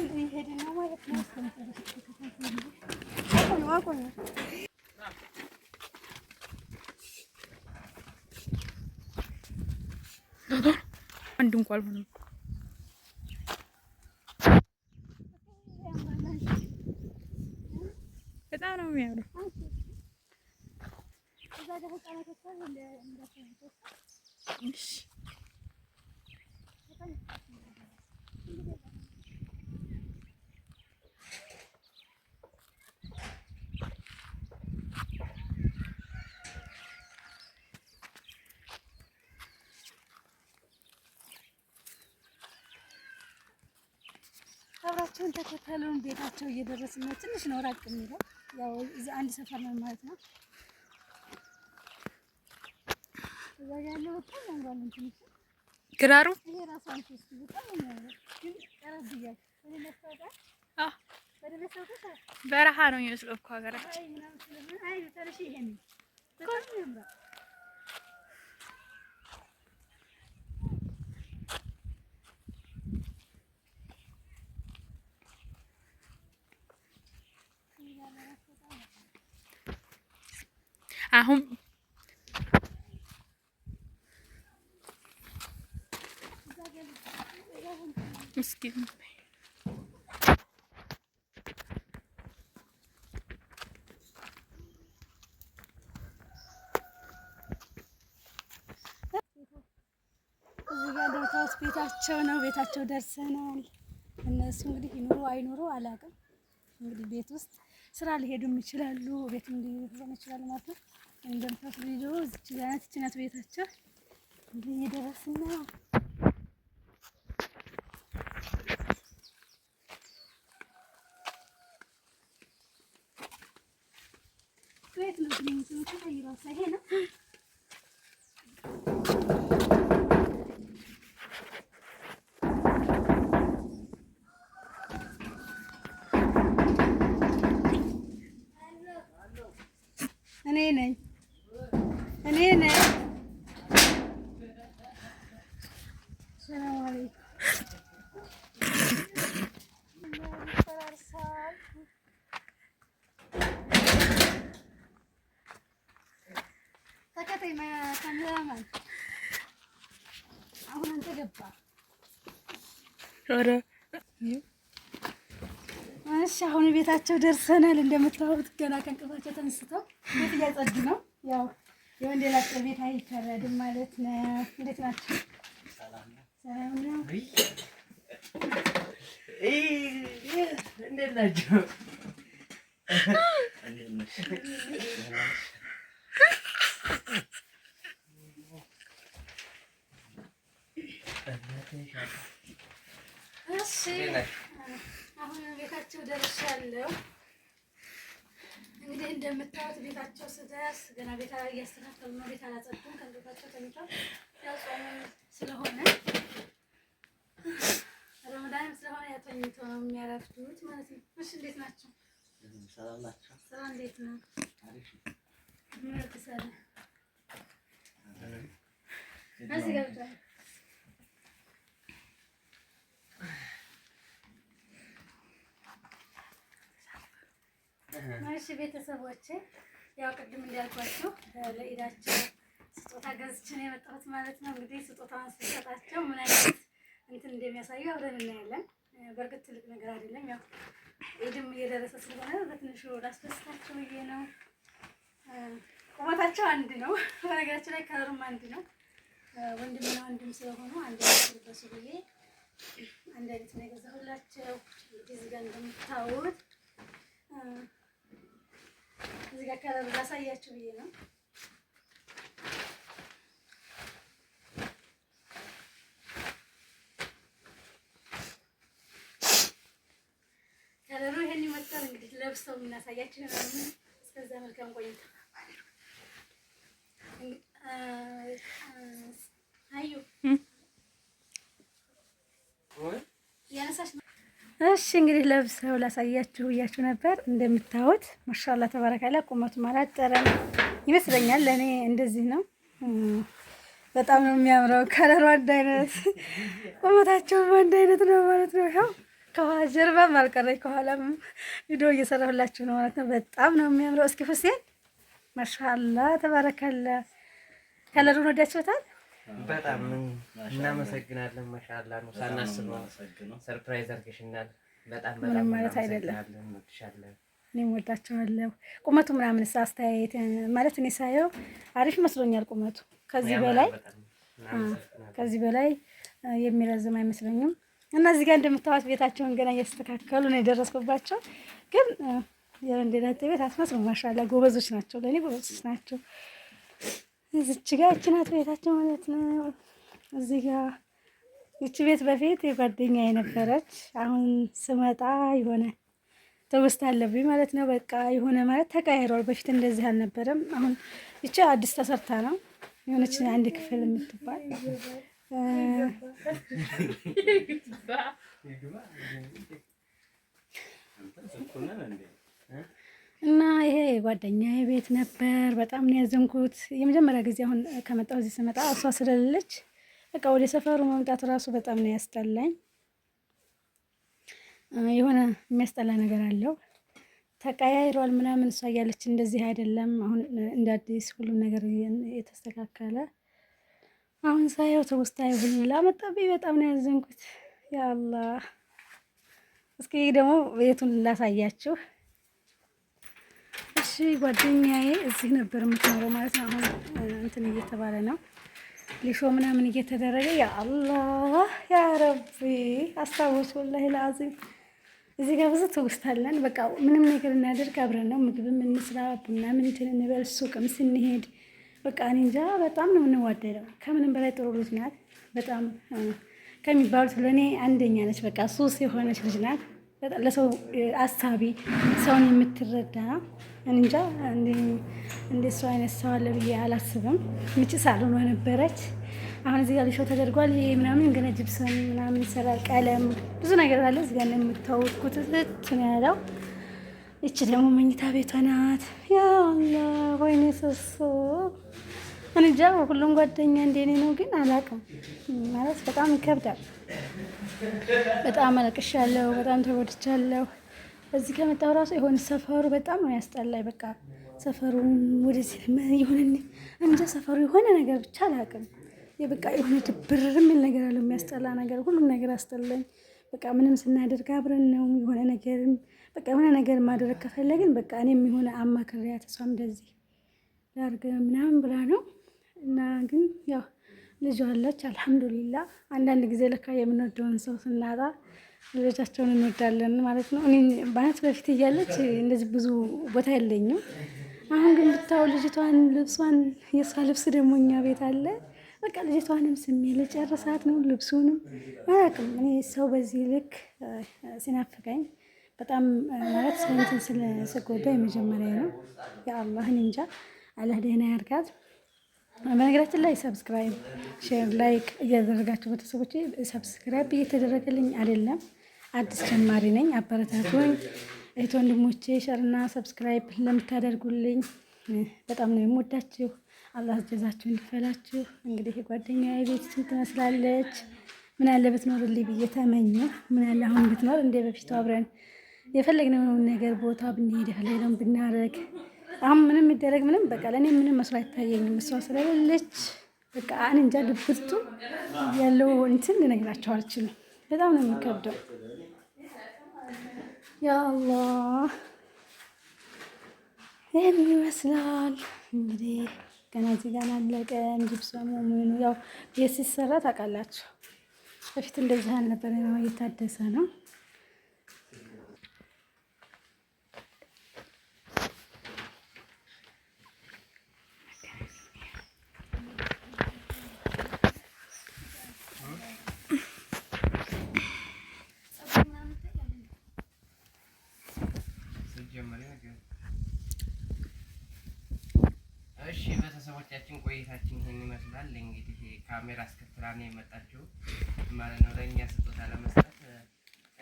አብረን ይሄድና ማለት ነው። አቆኝ አንድ እንኳን አልሆነም። በጣም ነው የሚያምረው። አብራቸውን ተከተሉን። ቤታቸው እየደረስን ነው። ትንሽ ነው ራቅ የሚለው ያው እዚህ አንድ ሰፈር ነው ማለት ነው። እዛ ጋር ያለው በጣም ያምራል። እንትን ግራሩ ይሄ ራሱ አንቺ እስኪ በጣም ነው የሚያምረው። ግን ቀረብ ብያለሁ። እኔ መስታወታ በረሃ ነው የሚመስለው እኮ ሀገራችን። አይ ተርሺ ይሄን በጣም ያምራል። አሁን ምስኪን እዚህ ጋር ደርሰውስ ቤታቸው ነው። ቤታቸው ደርሰናል። እነሱ እንግዲህ ይኑሩ አይኑሩ አላውቅም። እንግዲህ ቤት ውስጥ ስራ ሊሄዱም ይችላሉ፣ ቤት ሊሆን ይችላል ማለት ነው። እንደምታውቁት ቪዲዮ እዚች ናት ቤታቸው። እንግዲህ እየደረስን ነው። ቤት ነው ግን ይራሳ ይሄ ነው። እኔ ነኝ ሰላም አለይኩም። ተከታይ ካሜራማን አሁን አንተ ገባ። ኧረ እሺ አሁን ቤታቸው ደርሰናል። እንደምታዩት ገና ከእንቅልፋቸው ተነስተው ቤት እያጸዱ ነው። ያው የወንድ ላጤ ቤት አይፈረድም ማለት ነው። እንዴት ናቸው? ሰላም ነው። እንዴት ናቸው? እሺ አሁን ቤታቸው ደርሻለሁ። እንግዲህ እንደምታዩት ቤታቸው ስደርስ ገና ቤት እያስተካከሉ ነው። ቤት አላጸዱም። ከእንቅልፋቸው ተኝተው ያው ጾም ስለሆነ ረመዳንም ስለሆነ ያው ተኝተው ነው የሚያረፍዱት ማለት ነው። እሺ እንዴት ናቸው? ሰላም ናቸው። ስራ እንዴት ነው? አሪፍ ነው። ምን ተሰራ? እዚህ ገብቷል። እሺ ቤተሰቦቼ ያው ቅድም እንዳልኳችሁ ለኢዳቸው ስጦታ ገዝቼ ነው የመጣሁት ማለት ነው። እንግዲህ ስጦታውን ስሰጣቸው ምን አይነት እንትን እንደሚያሳዩ አብረን እናያለን። በእርግጥ ትልቅ ነገር አይደለም። ያው ኢድም እየደረሰ ስለሆነ በትንሹ ላስደስታቸው ብዬ ነው። ቁመታቸው አንድ ነው። በነገራችን ላይ ከለሩም አንድ ነው። ወንድምና ወንድም ስለሆኑ አንድ አይነት ልበሱ ብዬ አንድ አይነት ነው የገዛሁላቸው። እዚህ ጋር እንደምታዩት እዚህ ጋር ከለሩ ላሳያችሁ ብዬ ነው። ከለሩ ይሄን ይመስላል። እንግዲህ ለብሰው የምናሳያችሁ ነው። እስከዛ መልካም ቆይታ። አዩ ያነሳሽ። እሺ እንግዲህ ለብሰው ላሳያችሁ ብያችሁ ነበር። እንደምታዩት ማሻአላ ተባረካላ። ቁመቱ ማላጠረም ይመስለኛል። ለኔ እንደዚህ ነው። በጣም ነው የሚያምረው። ከለሩ አንድ አይነት፣ ቁመታቸው አንድ አይነት ነው ማለት ነው። ያው ከጀርባም አልቀረች ከኋላም ቪዲዮ እየሰራሁላችሁ ነው ማለት ነው። በጣም ነው የሚያምረው። እስኪ ሁሴን ማሻአላ ተባረካላ። ከለሩን ወዳችሁታል? በጣም እናመሰግናለን። ማሻአላ ነው ሳናስበው ሰርፕራይዝ አድርገሽናል። በጣም ምንም ማለት አይደለም። እንወድሻለን። እኔም ወዳችኋለሁ። ቁመቱ ምናምን አስተያየት ማለት እኔ ሳየው አሪፍ መስሎኛል ቁመቱ። ከዚህ በላይ የሚረዝም አይመስለኝም። እና እዚህ ጋር እንደምታዋት ቤታቸውን ገና እያስተካከሉ ነው የደረስኩባቸው። ግን የወንድነት ቤት አትመስሉም። ማሻአላ ጎበዞች ናቸው። ለእኔ ጎበዞች ናቸው። እዚች ጋር እቺ ናት ቤታቸው ማለት ነው። እዚህ ጋር እቺ ቤት በፊት የጓደኛዬ የነበረች፣ አሁን ስመጣ የሆነ ትውስታ አለብኝ ማለት ነው። በቃ የሆነ ማለት ተቀያይሯል። በፊት እንደዚህ አልነበረም። አሁን እቺ አዲስ ተሰርታ ነው የሆነች አንድ ክፍል የምትባል እና ይሄ የጓደኛዬ ቤት ነበር። በጣም ነው ያዘንኩት የመጀመሪያ ጊዜ አሁን ከመጣሁ እዚህ ስመጣ እሷ ስለሌለች በቃ ወደ ሰፈሩ መምጣት እራሱ በጣም ነው ያስጠላኝ። የሆነ የሚያስጠላ ነገር አለው። ተቀያይሯል ምናምን። እሷ እያለች እንደዚህ አይደለም። አሁን እንደ አዲስ ሁሉም ነገር የተስተካከለ አሁን ሳየው ትውስታዬ ሁላ መጣብኝ። በጣም ነው ያዘንኩት። ያ አላህ። እስኪ ደግሞ ቤቱን ላሳያችሁ። እሺ ጓደኛዬ እዚህ ነበር የምትኖረው ማለት ነው። አሁን እንትን እየተባለ ነው ሊሾ ምናምን እየተደረገ። ያ አላህ ያ ረቢ አስታውስ። ወላሂ ለአዚም እዚህ ጋር ብዙ ትውስታለን። በቃ ምንም ነገር እናደርግ አብረን ነው። ምግብም እንስራ፣ ቡና ምን እንትን እንበል፣ ሱቅም ስንሄድ በቃ እኔ እንጃ በጣም ነው የምንዋደደው። ከምንም በላይ ጥሩ ልጅ ናት። በጣም ከሚባሉት ለእኔ አንደኛ ነች። በቃ ሱስ የሆነች ልጅ ናት። በጣም ለሰው አሳቢ፣ ሰውን የምትረዳ እንጃ እንደ እሷ አይነት ሰው አለ ብዬ አላስብም። ምጭ ሳሎኗ ነበረች። አሁን እዚህ ጋር ሊሾ ተደርጓል። ይሄ ምናምን ገና ጅብሰን ምናምን ይሰራል። ቀለም ብዙ ነገር አለ። እዚህ ጋር የምታዩት ኩትት ነው ያለው። ይቺ ደግሞ መኝታ ቤቷ ናት። ያ አላህ ወይኔ ሰሶ እንጃ ሁሉም ጓደኛ እንደኔ ነው፣ ግን አላውቅም ማለት በጣም ይከብዳል። በጣም አለቅሻለሁ። በጣም ተጎድቻለሁ። እዚህ ከመጣሁ ራሱ የሆነ ሰፈሩ በጣም ነው ያስጠላኝ። በቃ ሰፈሩን ወደዚህ የሆነ እንጃ ሰፈሩ የሆነ ነገር ብቻ አላውቅም። በቃ የሆነ ድብር የሚል ነገር አለው፣ የሚያስጠላ ነገር። ሁሉም ነገር አስጠላኝ። በቃ ምንም ስናደርግ አብረን ነው። የሆነ ነገርም በቃ የሆነ ነገር ማድረግ ከፈለግን በቃ እኔም የሆነ አማክሬያት እሷም እንደዚህ ላድርግ ምናምን ብላ ነው። እና ግን ያው ልጅ አለች አልሐምዱሊላህ። አንዳንድ ጊዜ ለካ የምንወደውን ሰው ስናጣ ልጆቻቸውን እንወዳለን ማለት ነው። እኔ በአነት በፊት እያለች እንደዚህ ብዙ ቦታ የለኝም። አሁን ግን ብታው ልጅቷን ልብሷን፣ የእሷ ልብስ ደግሞ እኛ ቤት አለ። በቃ ልጅቷንም ስሜ ልጨርሳት ነው። ልብሱንም አያውቅም። እኔ ሰው በዚህ ልክ ሲናፍቀኝ በጣም ማለት ስለንትን ስለስጎዳ የመጀመሪያ ነው። የአላህን እንጃ አላህ ደህና ያርጋት። በነገራችን ላይ ሰብስክራይብ፣ ሼር፣ ላይክ እያደረጋችሁ ቤተሰቦቼ ሰብስክራይብ እየተደረገልኝ አይደለም። አዲስ ጀማሪ ነኝ። አበረታቱኝ እህት ወንድሞቼ። ሼርና ሰብስክራይብ ለምታደርጉልኝ በጣም ነው የምወዳችሁ። አላህ ጀዛችሁን ይክፈላችሁ። እንግዲህ የጓደኛዬ ቤት ትመስላለች። ምን ያለ ብትኖርልኝ ብዬ ተመኘሁ። ምን ያለ አሁን ብትኖር እንደ በፊቱ አብረን የፈለግነውን ነገር ቦታ ብንሄድ ያለነው ብናረግ። አሁን ምንም የሚደረግ ምንም በቃ ለእኔ ምንም መስሎ አይታየኝም። እሷ ስለሌለች በቃ እኔ እንጃ ድብርቱ ያለው እንትን ልነግራቸው አልችልም። በጣም ነው የሚከብደው። ያ አላህ ይህን ይመስላል እንግዲህ። ገና እዚህ ጋር አላለቀም። ጅብሰሙ ምኑ ያው ቤት ሲሰራ ታውቃላችሁ፣ በፊት እንደዚህ አልነበረ ነው፣ እየታደሰ ነው። እሺ ቤተሰቦቻችን ቆይታችን ይሄን ይመስላል። እንግዲህ ካሜራ አስከትላ ነው የመጣችው ማለት ነው ለእኛ ስጦታ ለመስጠት።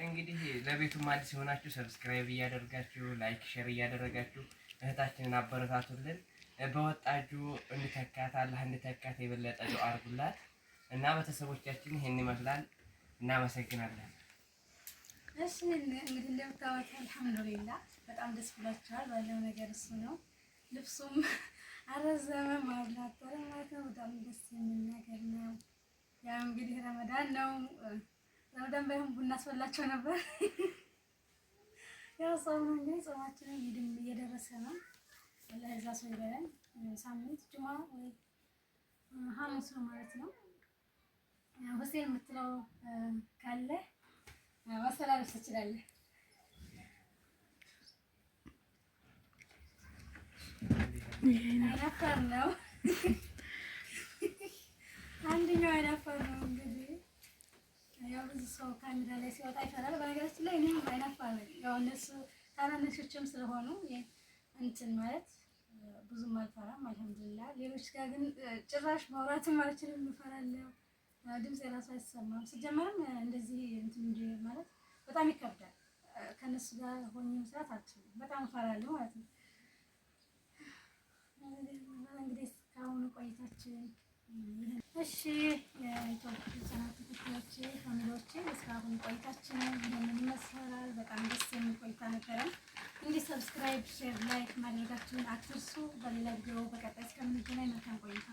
እንግዲህ ለቤቱም አዲስ የሆናችሁ ሰብስክራይብ እያደረጋችሁ ላይክ፣ ሼር እያደረጋችሁ እህታችንን አበረታቱልን። በወጣጁ እንድተካት አላህ እንድተካት የበለጠ ዱአ አድርጉላት እና ቤተሰቦቻችን ይሄን ይመስላል። እናመሰግናለን። እሺ እንግዲህ እንደምታወቅ አልሐምዱሊላህ በጣም ደስ ብሏቸዋል። ባለው ነገር እሱ ነው። ልብሱም አረዘመም አላጠረም ማለት ነው። በጣም ደስ የሚል ነገር ነው። ያው እንግዲህ ረመዳን ነው። ረመዳን ባይሆን ቡና አስፈላቸው ነበር። ያው ጾም ነው እንግዲህ ጾማችንን እየደረሰ ነው። አላህ እዛ ሰው ይበላል። ሳምንት ጁማ ወይ ሐሙስ ነው ማለት ነው። ሁሴን የምትለው ካለ ማስተላለፍ ትችላለህ። አይናፋር ነው አንደኛው አይናፋር ነው። እንግዲህ ያው ብዙ ሰው ካሜራ ላይ ሲወጣ ይፈራል። በነገራችን ላይ እኔም አይናፋር ነኝ። ያው እነሱ ታናናሾችም ስለሆኑ እንትን ማለት ብዙም አልፈራም አልሐምዱሊላህ። ሌሎች ጋር ግን ጭራሽ ማውራትም አልችልም፣ እፈራለሁ። ድምፅ የራሱ አይሰማም። ሲጀመርም እንደዚህ እንትን ማለት በጣም ይከብዳል። ከነሱ ጋር ሆኜ መስራት አልችልም፣ በጣም እፈራለሁ ማለት ነው። እንግዲህ እስካሁኑ ቆይታችን እሺ፣ የኢትዮጵያ ቻናል ተከታዮቼ ፋሚሊዎቼ እስካሁኑ ቆይታችን ይሄንን ይመስላል። በጣም ደስ የሚል ቆይታ ነበረን። እንግዲህ ሰብስክራይብ፣ ሼር፣ ላይክ ማድረጋችሁን አትርሱ። በሌላ ቪዲዮ በቀጣይ እስከምንገናኝ መልካም ቆይታ